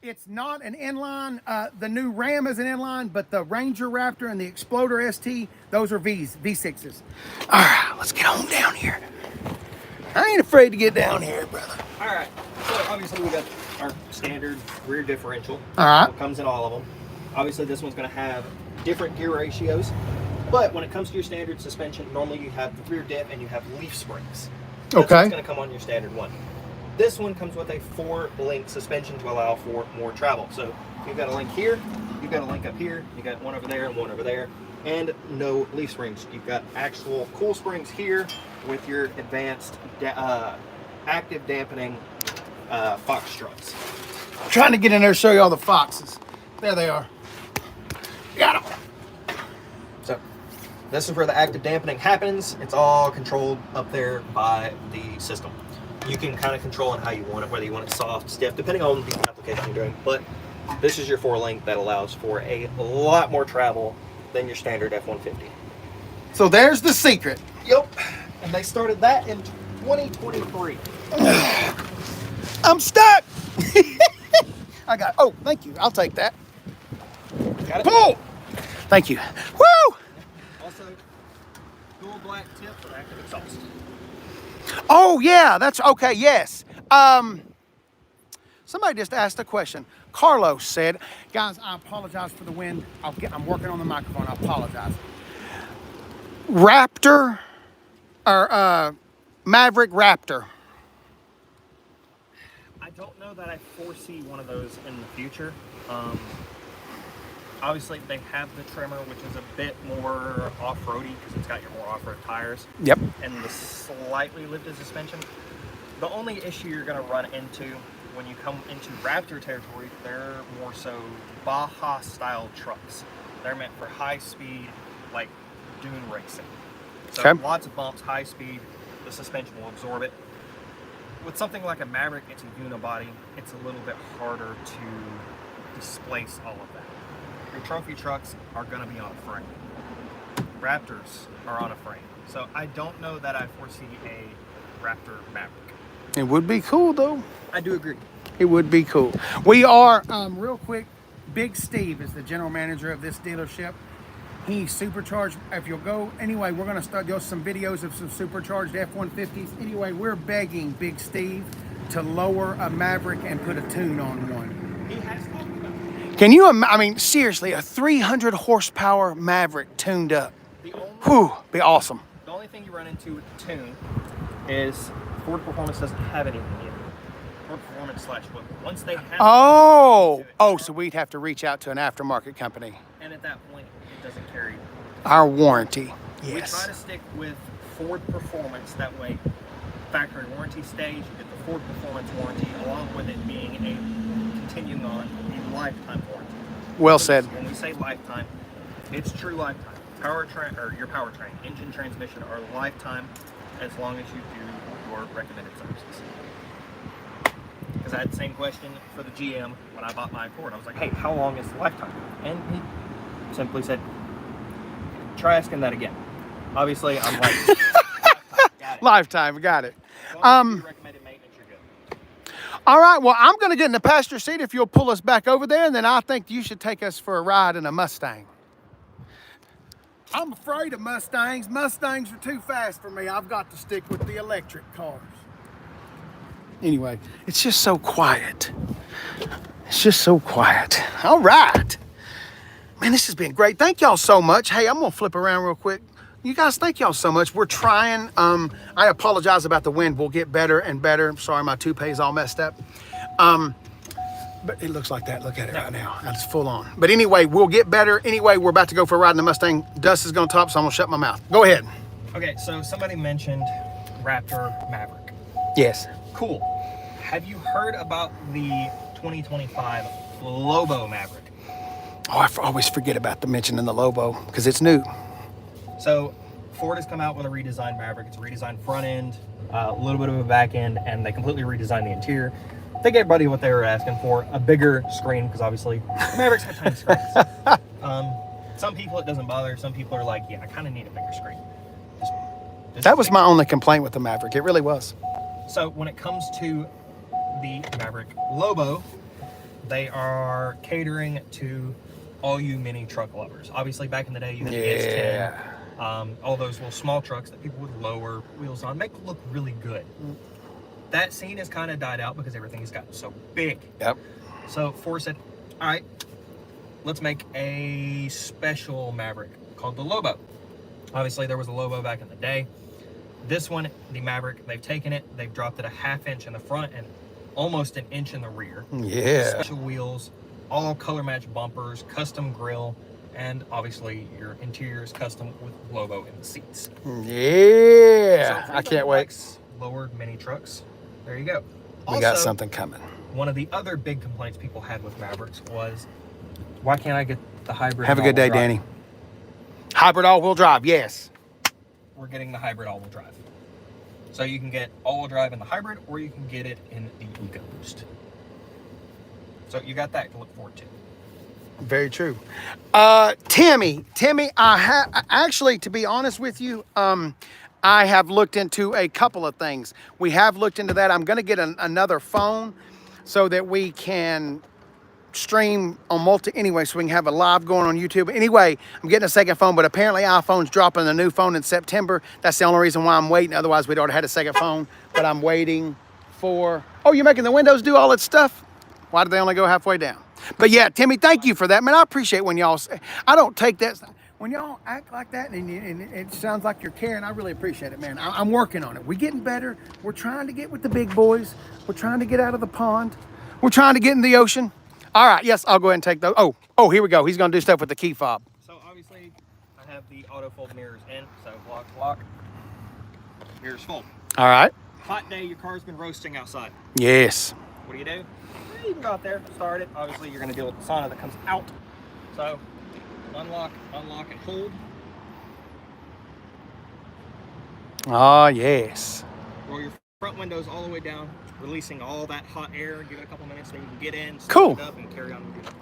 it's not an inline. The new Ram is an inline, but the Ranger Raptor and the Exploder ST, those are V6s. All right, let's get on down here. I ain't afraid to get down here, brother. All right. So obviously we got our standard rear differential. All right. It comes in all of them. Obviously this one's going to have different gear ratios, but when it comes to your standard suspension, normally you have the rear diff and you have leaf springs. That's okay. what's going to come on your standard one. This one comes with a 4-link suspension to allow for more travel. So you've got a link here, you've got a link up here, you got one over there and one over there, and no leaf springs. You've got actual cool springs here with your advanced active dampening Fox struts. I'm trying to get in there to show you all the Foxes. There they are. Got them. So this is where the active dampening happens. It's all controlled up there by the system. You can kind of control it how you want it, whether you want it soft, stiff, depending on the application you're doing. But this is your 4-link that allows for a lot more travel than your standard F-150. So there's the secret. Yep. And they started that in 2023. I'm stuck. I got, oh, thank you. I'll take that. Got it? Pull. Thank you. Woo! Also, dual black tip with active exhaust. Oh, yeah, that's okay. Yes. Somebody just asked a question. Carlos said, guys, I apologize for the wind. I'm working on the microphone. I apologize. Raptor or Maverick Raptor. I don't know that I foresee one of those in the future. Obviously, they have the trimmer, which is a bit more off-roady because it's got your more off-road tires. Yep. And the slightly lifted suspension. The only issue you're going to run into when you come into Raptor territory, they're more so Baja-style trucks. They're meant for high-speed, like dune racing. So okay. Lots of bumps, high speed, the suspension will absorb it. With something like a Maverick, it's a unibody. It's a little bit harder to displace all of that. Your trophy trucks are going to be on a frame. Raptors are on a frame. So I don't know that I foresee a Raptor Maverick. It would be cool, though. I do agree. It would be cool. We are, real quick, Big Steve is the general manager of this dealership. He's supercharged. If you'll go, anyway, we're going to start doing some videos of some supercharged F-150s. Anyway, we're begging Big Steve to lower a Maverick and put a tune on one. He has talked about it. Can you, I mean, seriously, a 300 horsepower Maverick tuned up. Whew, be awesome. The only thing you run into with the tune is Ford Performance doesn't have anything yet. Ford Performance / what? Once they have So we'd have to reach out to an aftermarket company. and at that point, it doesn't carry. Our warranty, We try yes. to stick with Ford Performance. That way, factory warranty stays. You get the Ford Performance warranty, along with it being continuing on a lifetime warranty. Well said. When we say lifetime, it's true lifetime. Powertrain or your powertrain, engine, transmission are lifetime as long as you do your recommended services. Because I had the same question for the GM when I bought my Accord. I was like, hey, how long is the lifetime? And he simply said, try asking that again. Obviously, I'm like, got it. Lifetime, got it. As long as you recommended maintenance, you're good. All right, well, I'm going to get in the passenger seat if you'll pull us back over there, and then I think you should take us for a ride in a Mustang. I'm afraid of Mustangs. Mustangs are too fast for me. I've got to stick with the electric cars. Anyway, it's just so quiet. It's just so quiet. All right. Man, this has been great. Thank y'all so much. Hey, I'm going to flip around real quick. You guys, thank y'all so much. We're trying. I apologize about the wind. We'll get better and better. I'm sorry, my toupee's all messed up. But it looks like that. Look at it right now. It's full on. But anyway, we'll get better. Anyway, we're about to go for a ride in the Mustang. Dust is going to top, so I'm going to shut my mouth. Go ahead. Okay, so somebody mentioned Raptor Maverick. Yes. Cool. Have you heard about the 2025 Lobo Maverick? Oh, I always forget about the mention in the Lobo because it's new. So Ford has come out with a redesigned Maverick. It's a redesigned front end, a little bit of a back end, and they completely redesigned the interior. I think everybody what they were asking for, a bigger screen, because obviously Mavericks have tiny screens. Some people it doesn't bother. Some people are like, yeah, I kind of need a bigger screen. That was my only complaint with the Maverick. It really was. So when it comes to the Maverick Lobo, they are catering to all you mini truck lovers. Obviously, back in the day, you had the S10, all those little small trucks that people would lower wheels on, make it look really good. That scene has kind of died out because everything has gotten so big. Yep. So Ford said, all right, let's make a special Maverick called the Lobo. Obviously, there was a Lobo back in the day. This one, the Maverick, they've taken it, they've dropped it a ½ inch in the front and almost an inch in the rear. Yeah. Special wheels, all color match bumpers, custom grille, and obviously your interior is custom with Lobo in the seats. Yeah. So I can't wait. Lowered mini trucks. There you go. We got something coming. One of the other big complaints people had with Mavericks was, why can't I get the hybrid? Have a good day, Danny. Hybrid all-wheel drive, yes. We're getting the hybrid all-wheel drive. So you can get all-wheel drive in the hybrid, or you can get it in the EcoBoost. So you got that to look forward to. Very true. Timmy, actually, to be honest with you, I have looked into a couple of things. We have looked into that. I'm going to get another phone so that we can stream on anyway, so we can have a live going on YouTube. Anyway, I'm getting a second phone, but apparently iPhone's dropping a new phone in September. That's the only reason why I'm waiting. Otherwise, we'd already had a second phone, but I'm waiting for... Oh, you're making the windows do all that stuff? Why did they only go halfway down? But yeah, Timmy, thank you for that, man. I appreciate when y'all... I don't take that... When y'all act like that and it sounds like you're caring, I really appreciate it, man. I'm working on it. We're getting better. We're trying to get with the big boys. We're trying to get out of the pond. We're trying to get in the ocean. All right, yes, I'll go ahead and take those. Oh, here we go. He's going to do stuff with the key fob. So obviously, I have the auto fold mirrors in. So lock, mirrors fold. All right. Hot day, your car's been roasting outside. Yes. What do? You can go out there, start it. Obviously, you're going to deal with the sauna that comes out. So unlock, and hold. Oh, yes. Roll your front windows all the way down, releasing all that hot air. Give it a couple minutes so you can get in, cool. It up, and carry on with it.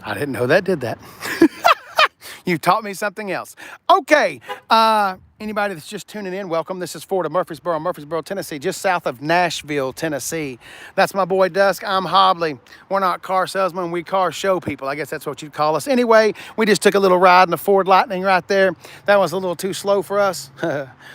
I didn't know that did that. You taught me something else. Okay. Anybody that's just tuning in, welcome. This is Ford of Murfreesboro, Tennessee, just south of Nashville, Tennessee. That's my boy Dusk. I'm Hobley. We're not car salesmen. We car show people. I guess that's what you'd call us. Anyway, we just took a little ride in the Ford Lightning right there. That was a little too slow for us.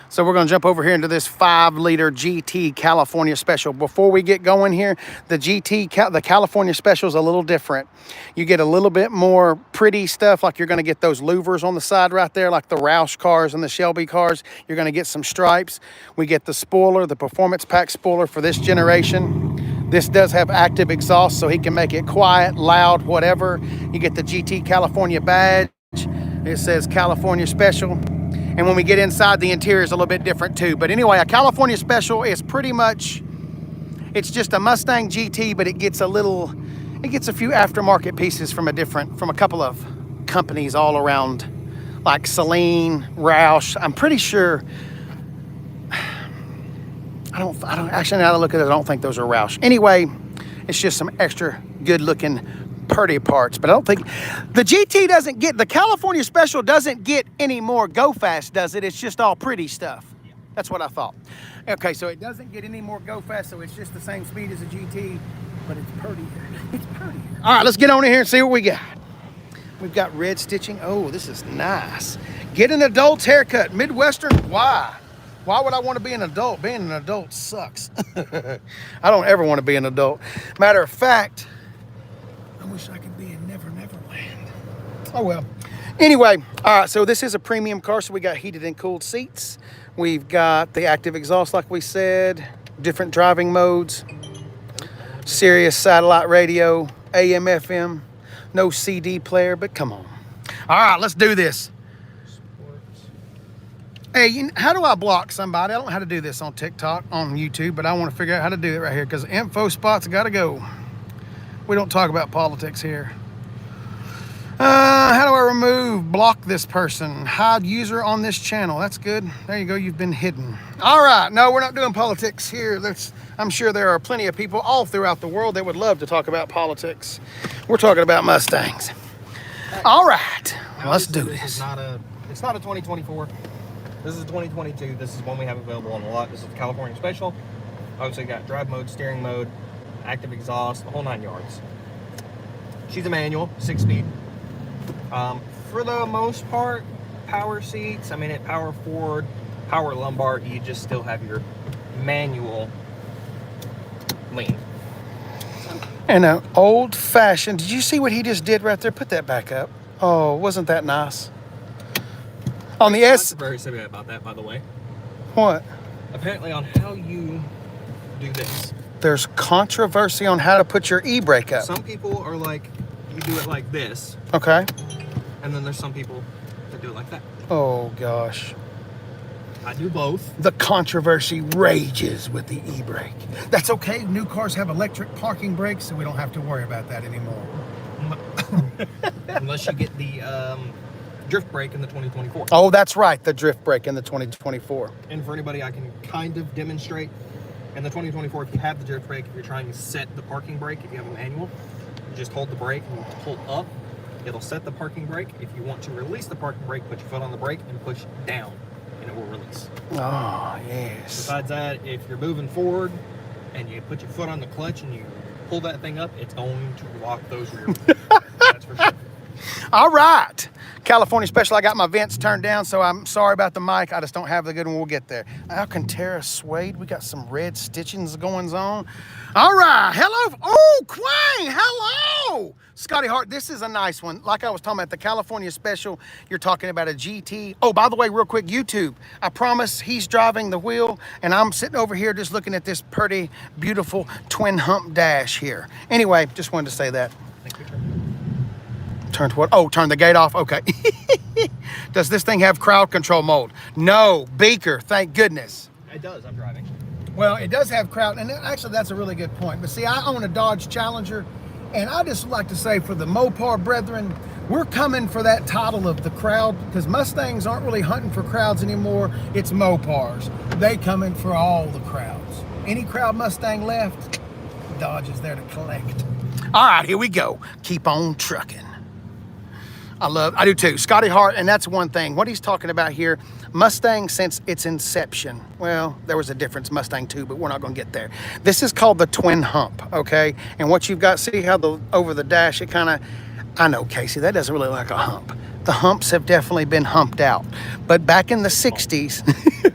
So we're going to jump over here into this 5-liter GT California Special. Before we get going here, the the California Special is a little different. You get a little bit more pretty stuff, like you're going to get those louvers on the side right there, like the Roush cars and the Shelby cars. You're going to get some stripes. We get the spoiler, the performance pack spoiler for this generation. This does have active exhaust, so he can make it quiet, loud, whatever. You get the GT California badge. It says California Special. And when we get inside, the interior is a little bit different too. But anyway, a California Special is pretty much, it's just a Mustang GT, but it gets a few aftermarket pieces from a couple of companies all around, like Celine, Roush. I'm pretty sure, I don't actually, now that I look at it, I don't think those are Roush. Anyway, it's just some extra good looking pretty parts, but I don't think the GT doesn't get, the California Special doesn't get any more go fast, does it? It's just all pretty stuff. That's what I thought. Okay, so it doesn't get any more go fast, so it's just the same speed as a GT, but it's prettier. It's prettier. All right, let's get on in here and see what we got. We've got red stitching. Oh, this is nice. Get an adult's haircut. Midwestern, why? Why would I want to be an adult? Being an adult sucks. I don't ever want to be an adult. Matter of fact, I wish I could be in Never Land. Oh well. Anyway, all right, so this is a premium car, so we got heated and cooled seats. We've got the active exhaust, like we said, different driving modes, Sirius satellite radio, AM, FM, no CD player, but come on. All right, let's do this. Hey, how do I block somebody? I don't know how to do this on TikTok, on YouTube, but I want to figure out how to do it right here because info spots got to go. We don't talk about politics here. How do I block this person? Hide user on this channel. That's good. There you go. You've been hidden. All right. No, we're not doing politics here. I'm sure there are plenty of people all throughout the world that would love to talk about politics. We're talking about Mustangs. All right. Let's do this. It's not a 2024. This is a 2022. This is one we have available on the lot. This is the California Special. Obviously got drive mode, steering mode, active exhaust, the whole 9 yards. She's a manual, 6-speed. For the most part, power seats. I mean, at power forward, power lumbar, you just still have your manual lean. And an old-fashioned, did you see what he just did right there? Put that back up. Oh, wasn't that nice? On the S. Very sorry about that, by the way. What? Apparently on how you do this. There's controversy on how to put your e-brake up. Some people are like, you do it like this. Okay. And then there's some people that do it like that. Oh, gosh. I do both. The controversy rages with the e-brake. That's okay. New cars have electric parking brakes, so we don't have to worry about that anymore. Unless you get the drift brake in the 2024. Oh, that's right. The drift brake in the 2024. And for anybody, I can kind of demonstrate. In the 2024, if you have the drift brake, if you're trying to set the parking brake, if you have a manual, you just hold the brake and pull up. It'll set the parking brake. If you want to release the parking brake, put your foot on the brake and push down, and it will release. Oh, yes. Besides that, if you're moving forward and you put your foot on the clutch and you pull that thing up, it's going to lock those rear wheels. That's for sure. All right. California Special, I got my vents turned down, so I'm sorry about the mic. I just don't have the good one. We'll get there. Alcantara suede. We got some red stitchings going on. All right. Hello. Oh, Quang. Hello. Scotty Hart, this is a nice one. Like I was talking about, the California Special, you're talking about a GT. Oh, by the way, real quick, YouTube. I promise he's driving the wheel, and I'm sitting over here just looking at this pretty, beautiful twin hump dash here. Anyway, just wanted to say that. Thank you. Turn to what? Oh, turn the gate off. Okay. Does this thing have crowd control mode? No. Beaker, thank goodness. It does. I'm driving. Well, it does have crowd, and actually that's a really good point. But see, I own a Dodge Challenger, and I just like to say for the Mopar brethren, we're coming for that title of the crowd, because Mustangs aren't really hunting for crowds anymore. It's Mopars. They coming for all the crowds. Any crowd Mustang left, Dodge is there to collect. All right, here we go. Keep on trucking. I do too. Scotty Hart, and that's one thing. What he's talking about here, Mustang, since its inception, well, there was a difference, Mustang too, but we're not going to get there. This is called the twin hump, okay? And what you've got, see how over the dash, it kind of, I know, Casey, that doesn't really look like a hump. The humps have definitely been humped out. But back in the 60s,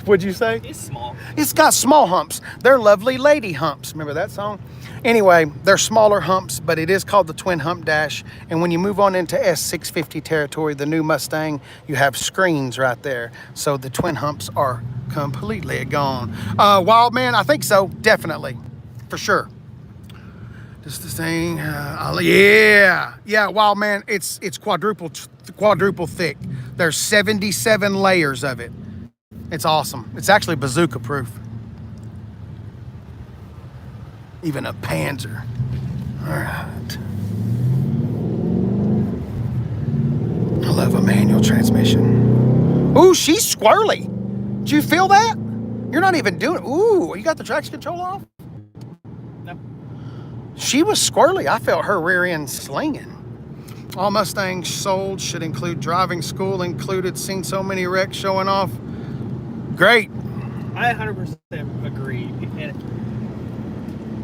what'd you say? It's small. It's got small humps. They're lovely lady humps. Remember that song? Anyway, they're smaller humps, but it is called the twin hump dash. And when you move on into S650 territory, the new Mustang, you have screens right there. So the twin humps are completely gone. Wild Man, I think so. Definitely. For sure. Just the thing. Yeah, Wild Man, it's quadruple thick. There's 77 layers of it. It's awesome. It's actually bazooka proof. Even a Panzer. All right. I love a manual transmission. Ooh, she's squirrely. Did you feel that? You're not even doing it. Ooh, you got the traction control off? No. She was squirrely. I felt her rear end slinging. All Mustangs sold should include driving school included. Seen so many wrecks showing off. Great. I 100% agree. And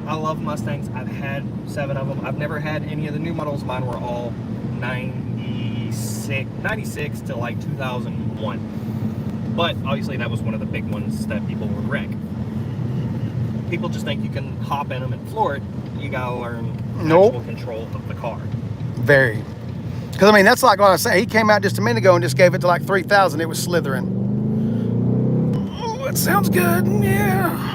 I love Mustangs. I've had 7 of them. I've never had any of the new models. Mine were all 96 to like 2001. But obviously that was one of the big ones that people would wreck. People just think you can hop in them and floor it. You gotta learn actual control of the car. Very. Because, I mean, that's like what I was saying. He came out just a minute ago and just gave it to like 3,000. It was slithering. Oh, it sounds good. Yeah.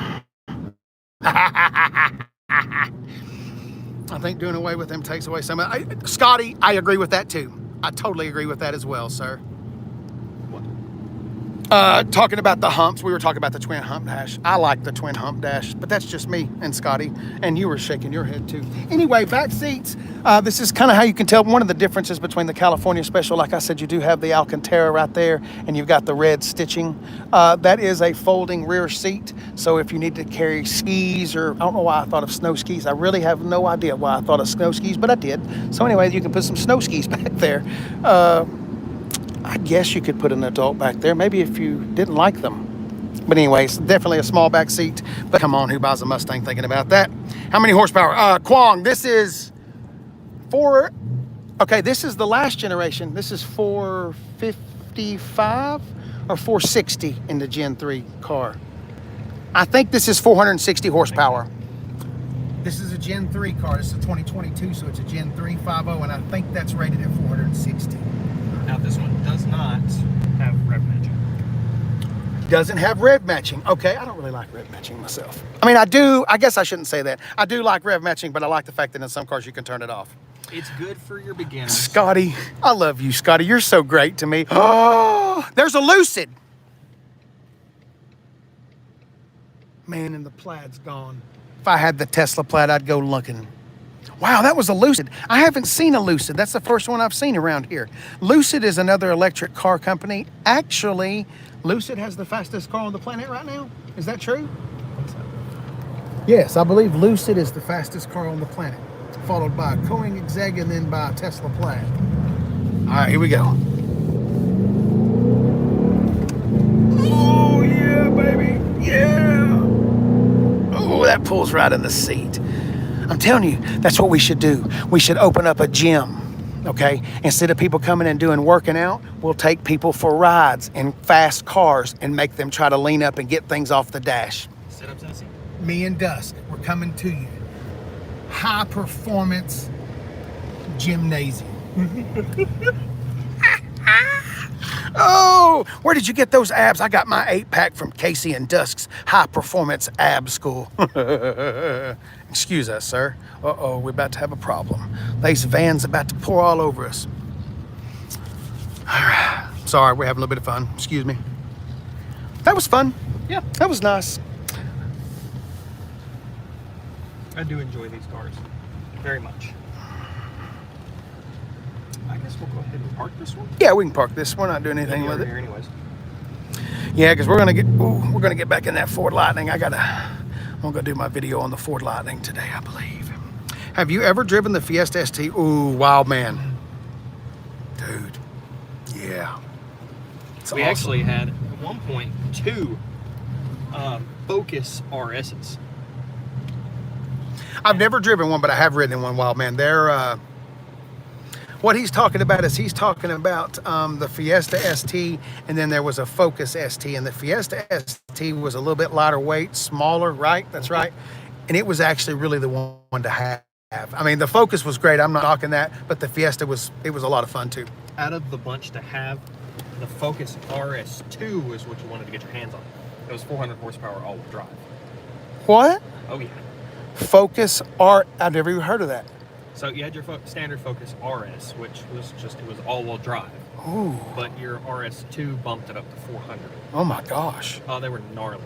I think doing away with them takes away some of it. Scotty, I agree with that too. I totally agree with that as well, sir. Talking about the humps, we were talking about the twin hump dash. I like the twin hump dash, but that's just me and Scotty, and you were shaking your head too. Anyway, back seats. This is kind of how you can tell one of the differences between the California Special. Like I said, you do have the Alcantara right there, and you've got the red stitching. That is a folding rear seat, so if you need to carry skis, or I don't know why I thought of snow skis. I really have no idea why I thought of snow skis, but I did. So anyway, you can put some snow skis back there. I guess you could put an adult back there, maybe if you didn't like them. But anyways, definitely a small back seat. But come on, who buys a Mustang thinking about that? How many horsepower? Kwong, this is this is the last generation. This is 455 or 460 in the Gen 3 car. I think this is 460 horsepower. This is a Gen 3 car. This is a 2022, so it's a Gen 3 5.0, and I think that's rated at 460. Now this one does not have rev matching. Doesn't have rev matching. Okay, I don't really like rev matching myself. I mean, I do. I guess I shouldn't say that. I do like rev matching, but I like the fact that in some cars you can turn it off. It's good for your beginners. Scotty, I love you, Scotty. You're so great to me. Oh, there's a Lucid. Man, and the Plaid's gone. If I had the Tesla Plaid, I'd go looking. Wow, that was a Lucid. I haven't seen a Lucid. That's the first one I've seen around here. Lucid is another electric car company. Actually, Lucid has the fastest car on the planet right now. Is that true? Yes, I believe Lucid is the fastest car on the planet, followed by a Koenigsegg and then by a Tesla Plaid. All right, here we go. Oh, yeah, baby. Yeah. Oh, that pulls right in the seat. I'm telling you, that's what we should do. We should open up a gym, okay? Instead of people coming and working out, we'll take people for rides in fast cars and make them try to lean up and get things off the dash. Sit up, Tennessee. Me and Dusk, we're coming to you. High performance gymnasium. Oh, where did you get those abs? I got my 8-pack from Casey and Dusk's High Performance Ab School. Excuse us, sir. Uh-oh, we're about to have a problem. These van's about to pour all over us. All right. Sorry, we're having a little bit of fun. Excuse me. That was fun. Yeah. That was nice. I do enjoy these cars very much. I guess we'll go ahead and park this one. Yeah, we can park this. We're not doing anything with it. Here anyways. Yeah, because we're gonna get back in that Ford Lightning. I'm gonna go do my video on the Ford Lightning today, I believe. Have you ever driven the Fiesta ST? Ooh, wild man, dude. Yeah. We actually had one point 2 Focus RSs. I've never driven one, but I have ridden one. Wild man, they're what he's talking about is he's talking about the Fiesta ST, and then there was a Focus ST, and the Fiesta ST was a little bit lighter weight, smaller, right? That's right. And it was actually really the one to have. I mean, the Focus was great. I'm not knocking that, but the Fiesta was a lot of fun too. Out of the bunch to have, the Focus RS2 is what you wanted to get your hands on. It was 400 horsepower all-wheel drive. What? Oh yeah. Focus R? I've never even heard of that. So you had your standard Focus RS, which was it was all-wheel drive. Ooh. But your RS2 bumped it up to 400. Oh my gosh. Oh, they were gnarly.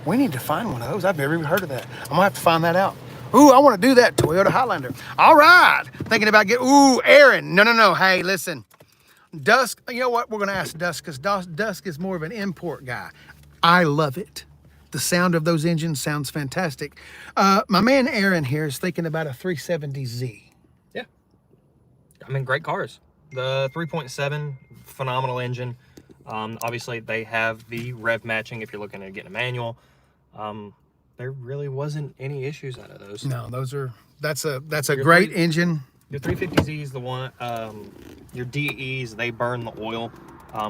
We need to find one of those. I've never even heard of that. I'm gonna have to find that out. Ooh, I want to do that. Toyota Highlander. All right. Thinking about ooh, Aaron. No. Hey, listen. Dusk, you know what? We're gonna ask Dusk because Dusk is more of an import guy. I love it. The sound of those engines sounds fantastic. My man Aaron here is thinking about a 370Z. Yeah. I mean, great cars. The 3.7, phenomenal engine. Obviously, they have the rev matching if you're looking at getting a manual. There really wasn't any issues out of those. No, that's a great engine. Your 350Z is the one. Your DEs, they burn the oil.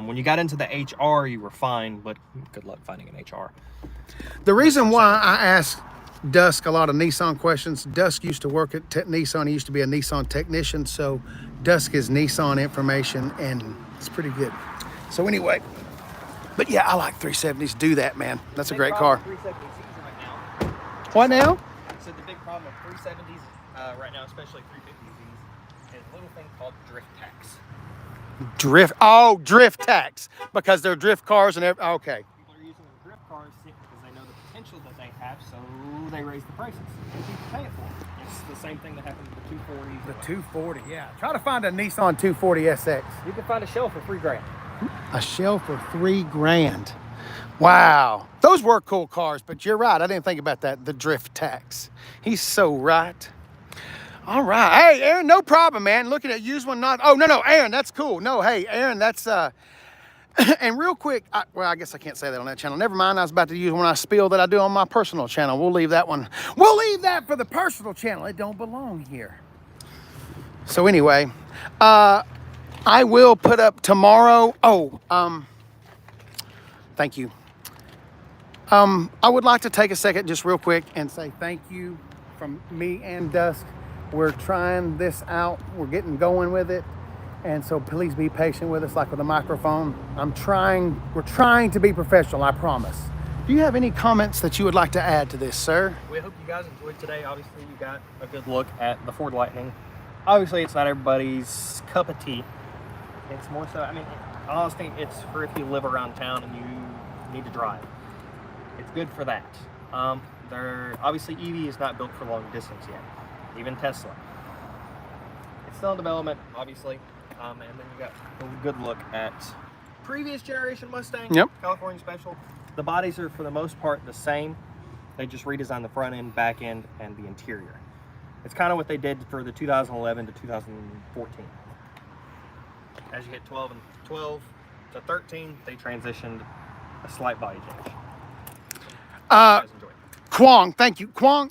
When you got into the HR, you were fine, but good luck finding an HR. The reason why I asked Dusk a lot of Nissan questions, Dusk used to work at Nissan. He used to be a Nissan technician, so Dusk is Nissan information, and it's pretty good. So anyway, but yeah, I like 370s. Do that, man. That's a great car. 370Zs right now. What now? So the big problem with 370s right now, especially 350Zs, is a little thing called drift tax. Drift tax, because they're drift cars and okay. People are using the drift cars because they know the potential that they have, so they raise the prices and people pay it for it. It's the same thing that happened with the 240s. The 240, yeah. Try to find a Nissan 240 SX. You can find a shell for $3,000. A shell for $3,000. Wow, those were cool cars, but you're right. I didn't think about that. The drift tax. He's so right. All right. Hey, Aaron, no problem, man. Looking at used one, not. Oh, no, Aaron, that's cool. No, hey, Aaron, that's. And real quick, I guess I can't say that on that channel. Never mind. I was about to use one I spill that I do on my personal channel. We'll leave that one. We'll leave that for the personal channel. It don't belong here. So anyway, I will put up tomorrow. Thank you. I would like to take a second just real quick and say thank you from me and Dusk. We're trying this out. We're getting going with it. And so please be patient with us, like with the microphone. We're trying to be professional, I promise. Do you have any comments that you would like to add to this, sir? We hope you guys enjoyed today. Obviously, you got a good look at the Ford Lightning. Obviously, it's not everybody's cup of tea. It's more so, I mean, honestly, it's for if you live around town and you need to drive. It's good for that. Obviously, EV is not built for long distance yet. Even Tesla. It's still in development, obviously. And then you got a good look at previous generation Mustang. Yep. California Special. The bodies are, for the most part, the same. They just redesigned the front end, back end, and the interior. It's kind of what they did for the 2011 to 2014. As you hit 12 to 13, they transitioned a slight body change. Kwong, thank you. Kwong,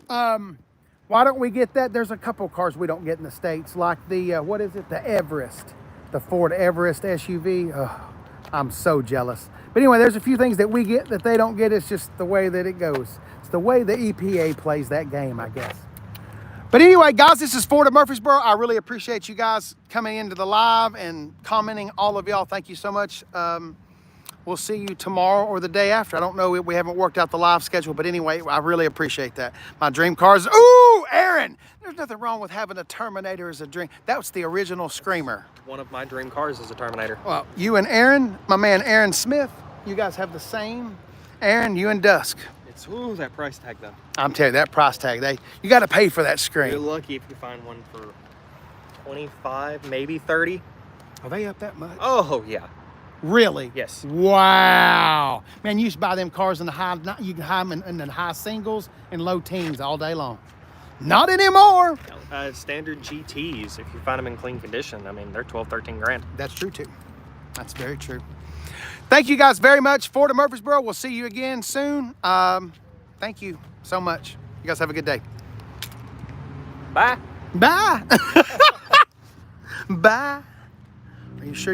why don't we get that? There's a couple cars we don't get in the States, like the, what is it? The Everest, the Ford Everest SUV. Oh, I'm so jealous. But anyway, there's a few things that we get that they don't get. It's just the way that it goes. It's the way the EPA plays that game, I guess. But anyway, guys, this is Ford of Murfreesboro. I really appreciate you guys coming into the live and commenting. All of y'all, thank you so much. We'll see you tomorrow or the day after. I don't know. We haven't worked out the live schedule, but anyway, I really appreciate that. My dream car is, ooh, Aaron, there's nothing wrong with having a Terminator as a dream. That was the original Screamer. One of my dream cars is a Terminator. Well, you and Aaron, my man Aaron Smith, you guys have the same. Aaron, you and Dusk. It's, ooh, that price tag though. I'm telling you, that price tag, you got to pay for that screen. You're lucky if you find one for 25, maybe 30. Are they up that much? Oh, yeah. Really? Yes. Wow. Man, you used to buy them cars in the high, you can buy them in the high singles and low teens all day long. Not anymore. Standard GTs, if you find them in clean condition, I mean, they're 12, 13 grand. That's true too. That's very true. Thank you guys very much. Ford of Murfreesboro. We'll see you again soon. Thank you so much. You guys have a good day. Bye. Bye. Bye. Are you sure?